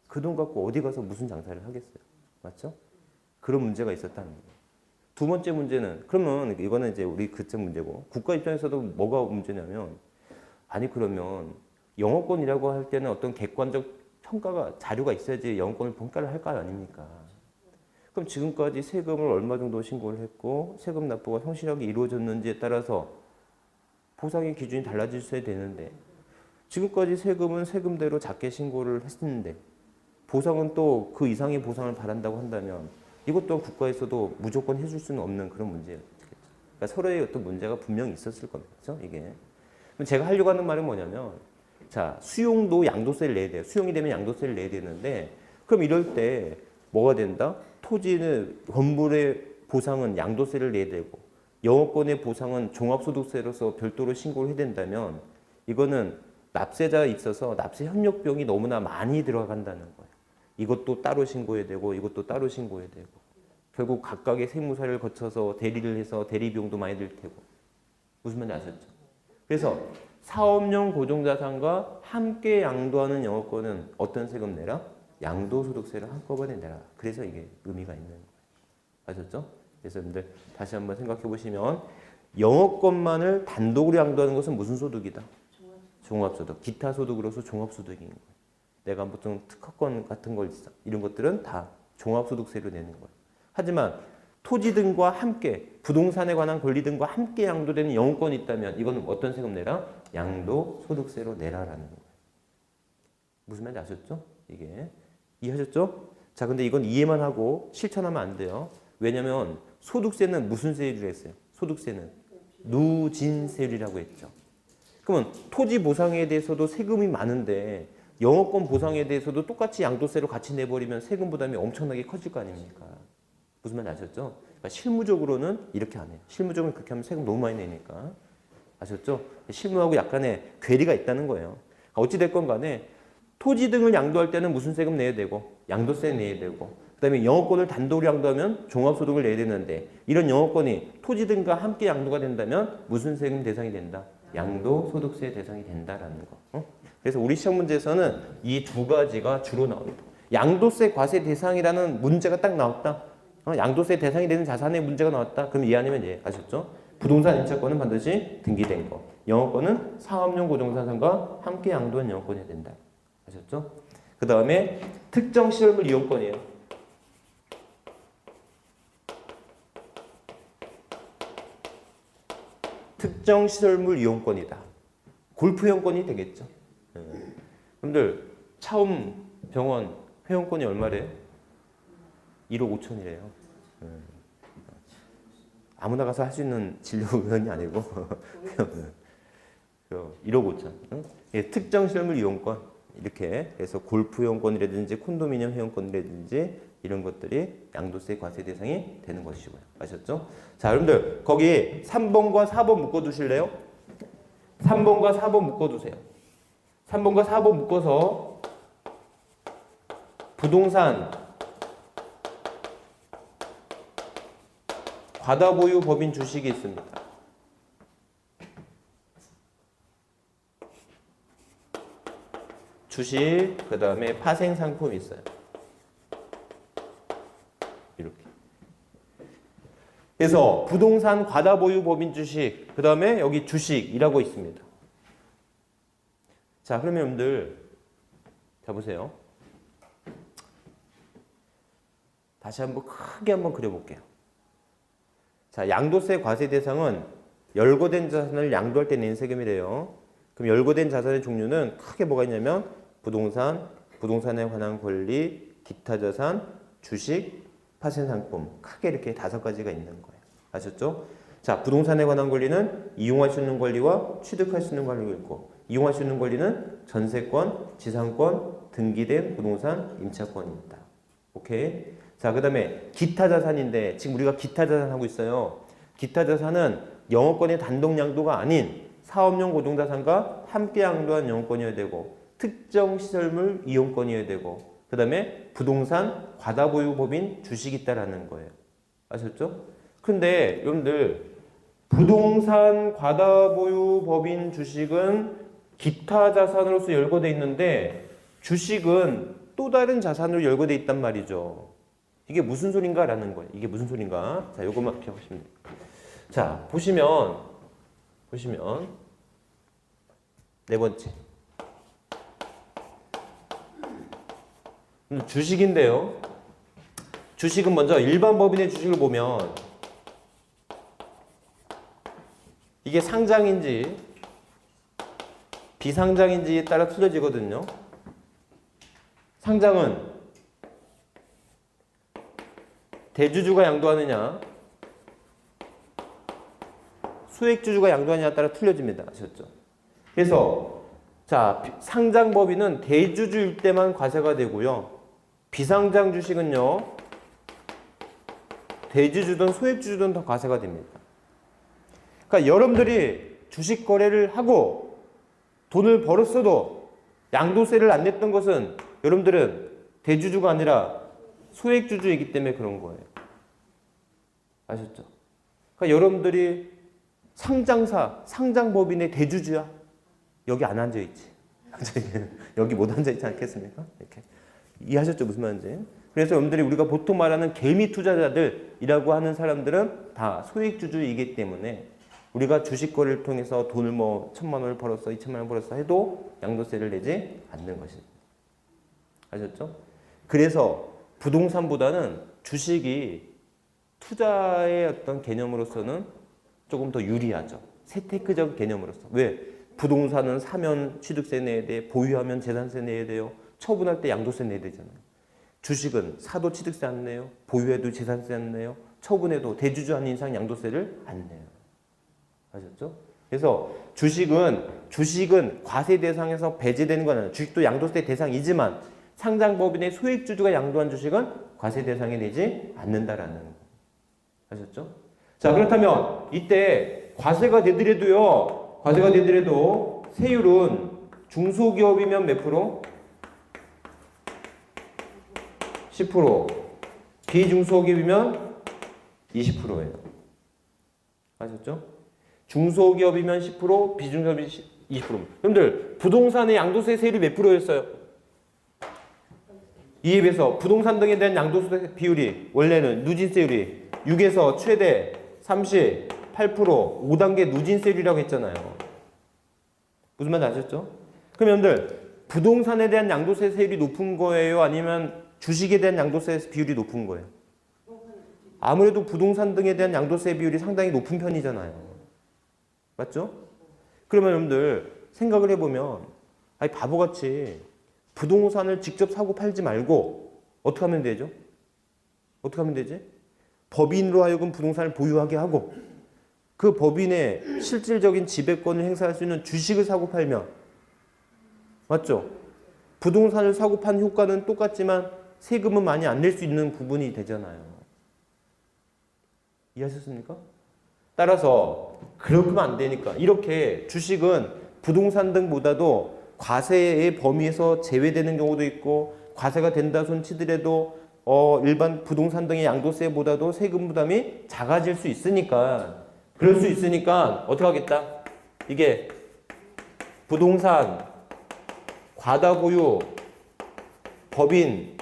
그 돈 갖고 어디 가서 무슨 장사를 하겠어요? 맞죠? 그런 문제가 있었다는 거예요. 두 번째 문제는 그러면 이거는 이제 우리 그쪽 문제고 국가 입장에서도 뭐가 문제냐면 아니 그러면 영업권이라고 할 때는 어떤 객관적 평가가 자료가 있어야지 영업권을 평가를 할 거 아닙니까? 그럼 지금까지 세금을 얼마 정도 신고를 했고 세금 납부가 성실하게 이루어졌는지에 따라서 보상의 기준이 달라졌어야 되는데 지금까지 세금은 세금대로 작게 신고를 했었는데 보상은 또 그 이상의 보상을 바란다고 한다면 이것 또한 국가에서도 무조건 해줄 수는 없는 그런 문제였겠죠. 그러니까 서로의 어떤 문제가 분명히 있었을 겁니다. 그렇죠? 이게. 제가 하려고 하는 말은 뭐냐면 자, 수용도 양도세를 내야 돼요. 수용이 되면 양도세를 내야 되는데 그럼 이럴 때 뭐가 된다? 토지는 건물의 보상은 양도세를 내야 되고 영업권의 보상은 종합소득세로서 별도로 신고를 해야 된다면 이거는 납세자에 있어서 납세 협력 비용이 너무나 많이 들어간다는 거예요. 이것도 따로 신고해야 되고 이것도 따로 신고해야 되고 결국 각각의 세무사를 거쳐서 대리를 해서 대리 비용도 많이 들 테고 무슨 말인지 아셨죠? 그래서 사업용 고정자산과 함께 양도하는 영업권은 어떤 세금 내라? 양도소득세를 한꺼번에 내라. 그래서 이게 의미가 있는 거예요. 아셨죠? 그래서 여러분들 다시 한번 생각해 보시면 영업권만을 단독으로 양도하는 것은 무슨 소득이다? 종합소득. 기타 소득으로서 종합소득인 거예요. 내가 보통 특허권 같은 걸 있어. 이런 것들은 다 종합소득세로 내는 거예요. 하지만 토지 등과 함께 부동산에 관한 권리 등과 함께 양도되는 영업권이 있다면 이거는 어떤 세금 내라? 양도소득세로 내라라는 거예요. 무슨 말인지 아셨죠? 이게 이해하셨죠? 자, 근데 이건 이해만 하고 실천하면 안 돼요. 왜냐면 소득세는 무슨 세율이라고 했어요? 소득세는 누진세율이라고 했죠. 그러면 토지 보상에 대해서도 세금이 많은데 영업권 보상에 대해서도 똑같이 양도세로 같이 내버리면 세금 부담이 엄청나게 커질 거 아닙니까? 무슨 말인지 아셨죠? 그러니까 실무적으로는 이렇게 안 해요. 실무적으로 그렇게 하면 세금 너무 많이 내니까. 아셨죠? 실무하고 약간의 괴리가 있다는 거예요. 어찌됐건 간에 토지 등을 양도할 때는 무슨 세금 내야 되고 양도세 내야 되고 그 다음에 영업권을 단독으로 양도하면 종합소득을 내야 되는데 이런 영업권이 토지 등과 함께 양도가 된다면 무슨 세금 대상이 된다? 양도소득세 대상이 된다라는 거. 그래서 우리 시험 문제에서는 이 두 가지가 주로 나옵니다. 양도세 과세 대상이라는 문제가 딱 나왔다. 양도세 대상이 되는 자산의 문제가 나왔다. 그럼 이 아니면 예. 아셨죠? 부동산 임차권은 반드시 등기된 거. 영업권은 사업용 고정자산과 함께 양도한 영업권이 된다. 아셨죠? 그 다음에 특정 시설물 이용권이에요. 특정 시설물 이용권이다. 골프 회원권이 되겠죠. 여러분들 차움 병원 회원권이 얼마래요? 1억 5천이래요. 아무나 가서 할 수 있는 진료원이 아니고 1억 5천. 예, 특정 시설물 이용권 이렇게 해서 골프 회원권이라든지 콘도미니엄 회원권이라든지 이런 것들이 양도세 과세 대상이 되는 것이고요. 아셨죠? 자, 여러분들 거기 3번과 4번 묶어두실래요? 3번과 4번 묶어두세요. 3번과 4번 묶어서 부동산 과다보유 법인 주식이 있습니다. 주식, 그 다음에 파생상품이 있어요. 이렇게. 그래서 부동산 과다보유 법인 주식, 그 다음에 여기 주식이라고 있습니다. 자, 그러면 여러분들 자 보세요. 다시 한번 크게 한번 그려볼게요. 자, 양도세 과세 대상은 열거된 자산을 양도할 때 내는 세금이래요. 그럼 열거된 자산의 종류는 크게 뭐가 있냐면 부동산, 부동산에 관한 권리, 기타 자산, 주식, 파생상품. 크게 이렇게 5가지가 있는 거예요. 아셨죠? 자, 부동산에 관한 권리는 이용할 수 있는 권리와 취득할 수 있는 권리가 있고, 이용할 수 있는 권리는 전세권, 지상권, 등기된 부동산, 임차권입니다. 오케이? 자, 그 다음에 기타 자산인데 지금 우리가 기타 자산 하고 있어요. 기타 자산은 영업권의 단독 양도가 아닌 사업용 고정자산과 함께 양도한 영업권이어야 되고, 특정 시설물 이용권이어야 되고, 그 다음에 부동산 과다보유 법인 주식이 있다라는 거예요. 아셨죠? 근데 여러분들 부동산 과다보유 법인 주식은 기타 자산으로서 열거돼 있는데 주식은 또 다른 자산으로 열거돼 있단 말이죠. 이게 무슨 소린가라는 거예요. 이게 무슨 소린가? 자, 요것만 기억하시면 돼요. 자, 보시면 네 번째 주식인데요. 주식은 먼저 일반 법인의 주식을 보면 이게 상장인지 비상장인지에 따라 틀려지거든요. 상장은 대주주가 양도하느냐 소액주주가 양도하느냐에 따라 틀려집니다. 아셨죠? 그래서 자, 상장법인은 대주주일 때만 과세가 되고요. 비상장 주식은요. 대주주든 소액주주든 다 과세가 됩니다. 그러니까 여러분들이 주식 거래를 하고 돈을 벌었어도 양도세를 안 냈던 것은 여러분들은 대주주가 아니라 소액주주이기 때문에 그런 거예요. 아셨죠? 그러니까 여러분들이 상장사, 상장법인의 대주주야. 여기 안 앉아있지. 여기 못 앉아있지 않겠습니까? 이렇게. 이해하셨죠? 무슨 말인지. 그래서 여러분들이 우리가 보통 말하는 개미 투자자들이라고 하는 사람들은 다 소액주주이기 때문에 우리가 주식 거래를 통해서 돈을 뭐 1,000만 원을 벌었어, 2,000만 원을 벌었어 해도 양도세를 내지 않는 것입니다. 아셨죠? 그래서 부동산보다는 주식이 투자의 어떤 개념으로서는 조금 더 유리하죠. 세테크적 개념으로서. 왜? 부동산은 사면 취득세 내야 돼, 보유하면 재산세 내야 돼요, 처분할 때 양도세 내야 되잖아요. 주식은 사도 취득세 안 내요, 보유해도 재산세 안 내요, 처분해도 대주주 아닌 이상 양도세를 안 내요. 아셨죠? 그래서 주식은 과세 대상에서 배제되는 건 아니에요. 주식도 양도세 대상이지만 상장법인의 소액주주가 양도한 주식은 과세 대상에 내지 않는다라는 거. 아셨죠? 자, 그렇다면 이때 과세가 되더라도 세율은 중소기업이면 몇 프로? 10%. 비중소기업이면 20%예요. 아셨죠? 중소기업이면 10%, 비중소기업이 20%. 여러분들 부동산의 양도세 세율이 몇 프로였어요? 이에 비해서 부동산 등에 대한 양도세 비율이 원래는 누진세율이 6에서 최대 38%, 5단계 누진세율이라고 했잖아요. 무슨 말인지 아셨죠? 그럼 여러분들 부동산에 대한 양도세 세율이 높은 거예요? 아니면 주식에 대한 양도세 비율이 높은 거예요? 아무래도 부동산 등에 대한 양도세 비율이 상당히 높은 편이잖아요. 맞죠? 그러면 여러분들 생각을 해보면 아니 바보같이 부동산을 직접 사고 팔지 말고 어떻게 하면 되죠? 어떻게 하면 되지? 법인으로 하여금 부동산을 보유하게 하고 그 법인의 실질적인 지배권을 행사할 수 있는 주식을 사고 팔면 맞죠? 부동산을 사고 판 효과는 똑같지만 세금은 많이 안 낼 수 있는 부분이 되잖아요. 이해하셨습니까? 따라서 그렇게 하면 안 되니까 이렇게 주식은 부동산 등보다도 과세의 범위에서 제외되는 경우도 있고 과세가 된다 손 치더라도 일반 부동산 등의 양도세보다도 세금 부담이 작아질 수 있으니까 그럴 수 있으니까 어떻게 하겠다? 이게 부동산, 과다보유, 법인,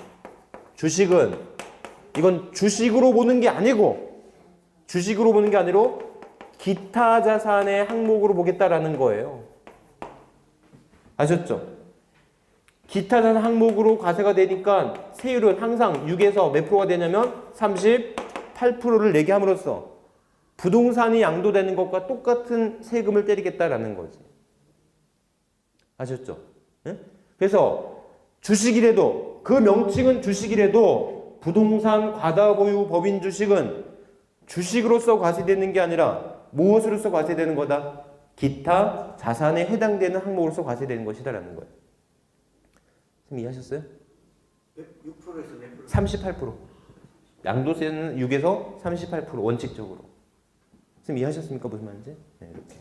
주식은 이건 주식으로 보는 게 아니고 주식으로 보는 게 아니라 기타 자산의 항목으로 보겠다라는 거예요. 아셨죠? 기타 자산 항목으로 과세가 되니까 세율은 항상 6에서 몇 프로가 되냐면 38%를 내게 함으로써 부동산이 양도되는 것과 똑같은 세금을 때리겠다라는 거지. 아셨죠? 네? 그래서 주식이라도 그 명칭은 주식이라도 부동산 과다보유 법인 주식은 주식으로서 과세되는 게 아니라 무엇으로서 과세되는 거다? 기타 자산에 해당되는 항목으로서 과세되는 것이다라는 거예요. 선생님 이해하셨어요? 6%에서 몇 프로? 38%. 양도세는 6에서 38% 원칙적으로. 선생님 이해하셨습니까? 무슨 말인지? 네, 이렇게.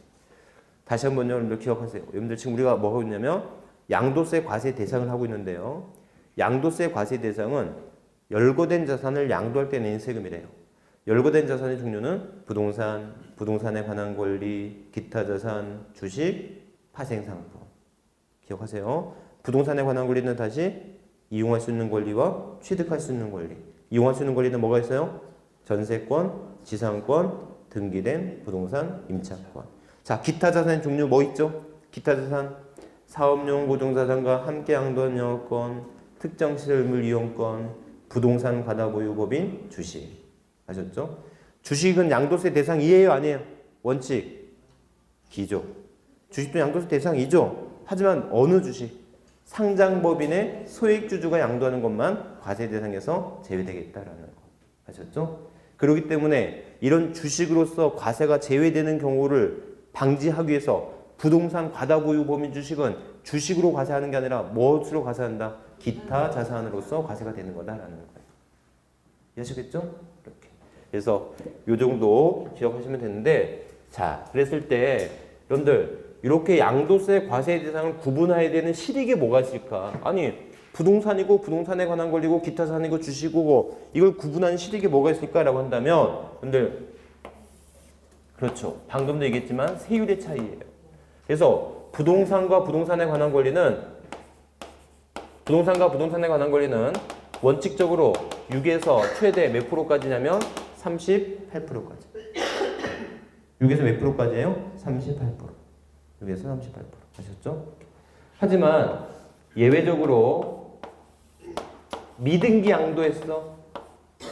다시 한번 여러분들 기억하세요. 여러분들 지금 우리가 뭐 하고 있냐면 양도세 과세 대상을 하고 있는데요. 양도세 과세 대상은 열거된 자산을 양도할 때 내는 세금이래요. 열거된 자산의 종류는 부동산, 부동산에 관한 권리, 기타 자산, 주식, 파생상품. 기억하세요. 부동산에 관한 권리는 다시 이용할 수 있는 권리와 취득할 수 있는 권리. 이용할 수 있는 권리는 뭐가 있어요? 전세권, 지상권, 등기된 부동산, 임차권. 자, 기타 자산의 종류 뭐 있죠? 기타 자산, 사업용 고정자산과 함께 양도한 영업권, 특정 시설 의무 이용권, 부동산 과다보유 법인, 주식. 아셨죠? 주식은 양도세 대상이에요, 아니에요? 원칙, 기조. 주식도 양도세 대상이죠. 하지만 어느 주식? 상장법인의 소액주주가 양도하는 것만 과세 대상에서 제외되겠다라는 거. 아셨죠? 그렇기 때문에 이런 주식으로서 과세가 제외되는 경우를 방지하기 위해서 부동산 과다보유 법인 주식은 주식으로 과세하는 게 아니라 무엇으로 과세한다? 기타 자산으로서 과세가 되는 거다라는 거예요. 이해하시겠죠? 이렇게. 그래서 요 정도 기억하시면 되는데, 자, 그랬을 때 여러분들 이렇게 양도세 과세 대상을 구분해야 되는 실익이 뭐가 있을까? 아니 부동산이고 부동산에 관한 권리고 기타 자산이고 주식이고 이걸 구분하는 실익이 뭐가 있을까라고 한다면 여러분들 그렇죠. 방금도 얘기했지만 세율의 차이예요. 그래서 부동산과 부동산에 관한 권리는 원칙적으로 6에서 최대 몇 프로까지냐면 38%까지. 6에서 몇 프로까지예요? 38%. 6에서 38%. 아셨죠? 하지만 예외적으로 미등기 양도했어.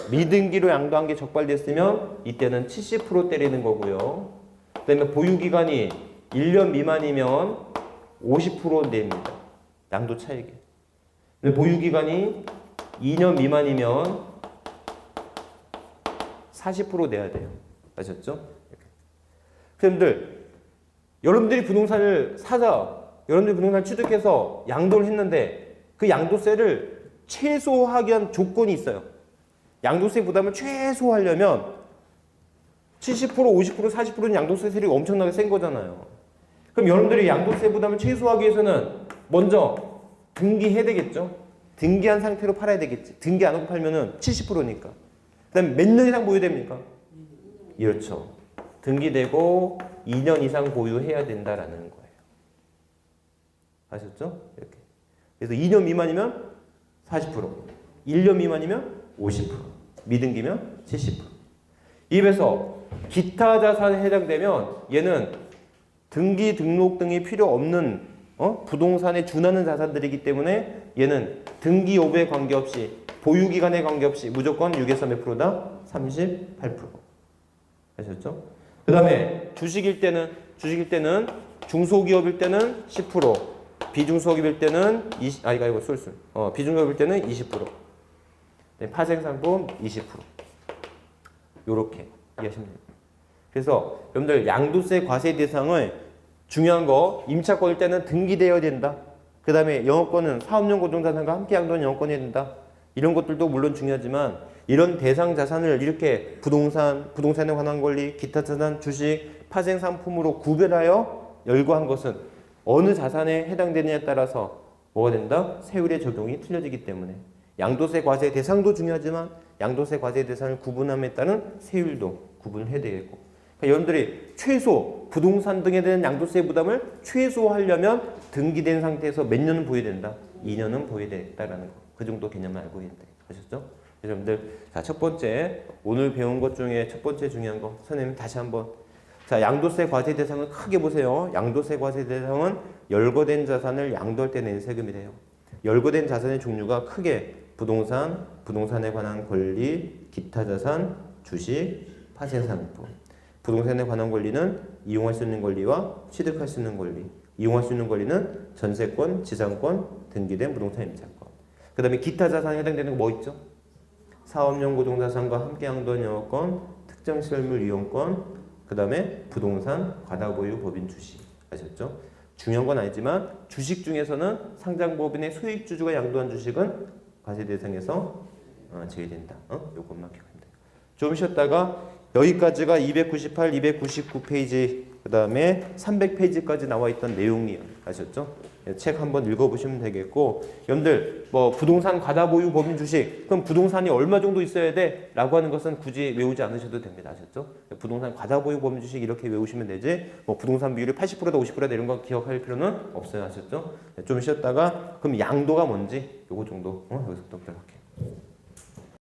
미등기로 양도한 게 적발됐으면 이때는 70% 때리는 거고요. 그 다음에 보유기간이 1년 미만이면 50% 냅니다. 양도 차익에. 근데 보유기간이 2년 미만이면 40% 내야 돼요. 아셨죠? 여러분들이 부동산을 여러분들이 부동산을 취득해서 양도를 했는데 그 양도세를 최소화하기 위한 조건이 있어요. 양도세 부담을 최소화하려면 70%, 50%, 40%는 양도세 세율이 엄청나게 센 거잖아요. 그럼 여러분들이 양도세 부담을 최소화하기 위해서는 먼저 등기해야 되겠죠? 등기한 상태로 팔아야 되겠지. 등기 안 하고 팔면은 70%니까. 그 다음에 몇 년 이상 보유됩니까? 그렇죠. 등기되고 2년 이상 보유해야 된다라는 거예요. 아셨죠? 이렇게. 그래서 2년 미만이면 40%, 1년 미만이면 50%, 미등기면 70%. 입에서 기타 자산에 해당되면 얘는 등기 등록 등이 필요 없는 부동산에 준하는 자산들이기 때문에 얘는 등기 여부에 관계없이 보유 기간에 관계없이 무조건 6에서 몇 프로다? 38%. 아셨죠? 그 다음에 주식일 때는 중소기업일 때는 10%, 비중소기업일 때는 비중소기업일 때는 20%, 파생상품 20%. 요렇게 이해하시면 됩니다. 그래서 여러분들 양도세 과세 대상을 중요한 거 임차권일 때는 등기되어야 된다. 그 다음에 영업권은 사업용 고정자산과 함께 양도한 영업권이 해야 된다. 이런 것들도 물론 중요하지만 이런 대상 자산을 이렇게 부동산에 관한 권리, 기타 자산, 주식, 파생 상품으로 구별하여 열거한 것은 어느 자산에 해당되느냐에 따라서 뭐가 된다? 세율의 적용이 틀려지기 때문에 양도세 과세 대상도 중요하지만 양도세 과세 대상을 구분함에 따른 세율도 구분을 해야 되겠고, 그러니까 여러분들이 최소 부동산 등에 대한 양도세 부담을 최소화하려면 등기된 상태에서 몇 년은 보여야 된다? 2년은 보여야 된다라는 거. 그 정도 개념을 알고 계신다. 아셨죠? 여러분들, 자, 첫 번째 오늘 배운 것 중에 첫 번째 중요한 거 선생님 다시 한번. 자, 양도세 과세 대상은 크게 보세요. 양도세 과세 대상은 열거된 자산을 양도할 때 낸 세금이래요. 열거된 자산의 종류가 크게 부동산, 부동산에 관한 권리, 기타 자산, 주식, 파생상품. 부동산에 관한 권리는 이용할 수 있는 권리와 취득할 수 있는 권리. 이용할 수 있는 권리는 전세권, 지상권, 등기된 부동산 임차권. 그 다음에 기타 자산에 해당되는 거 뭐 있죠? 사업용 고정자산과 함께 양도한 영업권, 특정 실물 이용권, 그 다음에 부동산, 과다보유 법인 주식. 아셨죠? 중요한 건 아니지만 주식 중에서는 상장법인의 소액주주가 양도한 주식은 과세 대상에서 제외된다. 요것만 기억하면 돼요. 좀 쉬었다가 여기까지가 298, 299페이지, 그 다음에 300페이지까지 나와 있던 내용이에요. 아셨죠? 책 한번 읽어보시면 되겠고, 여러분들 뭐 부동산 과다보유 법인 주식, 그럼 부동산이 얼마 정도 있어야 돼? 라고 하는 것은 굳이 외우지 않으셔도 됩니다. 아셨죠? 부동산 과다보유 법인 주식 이렇게 외우시면 되지, 뭐 부동산 비율이 80%다 50%다 이런 거 기억할 필요는 없어요. 아셨죠? 좀 쉬었다가 그럼 양도가 뭔지 요거 정도 여기서부터 할게요.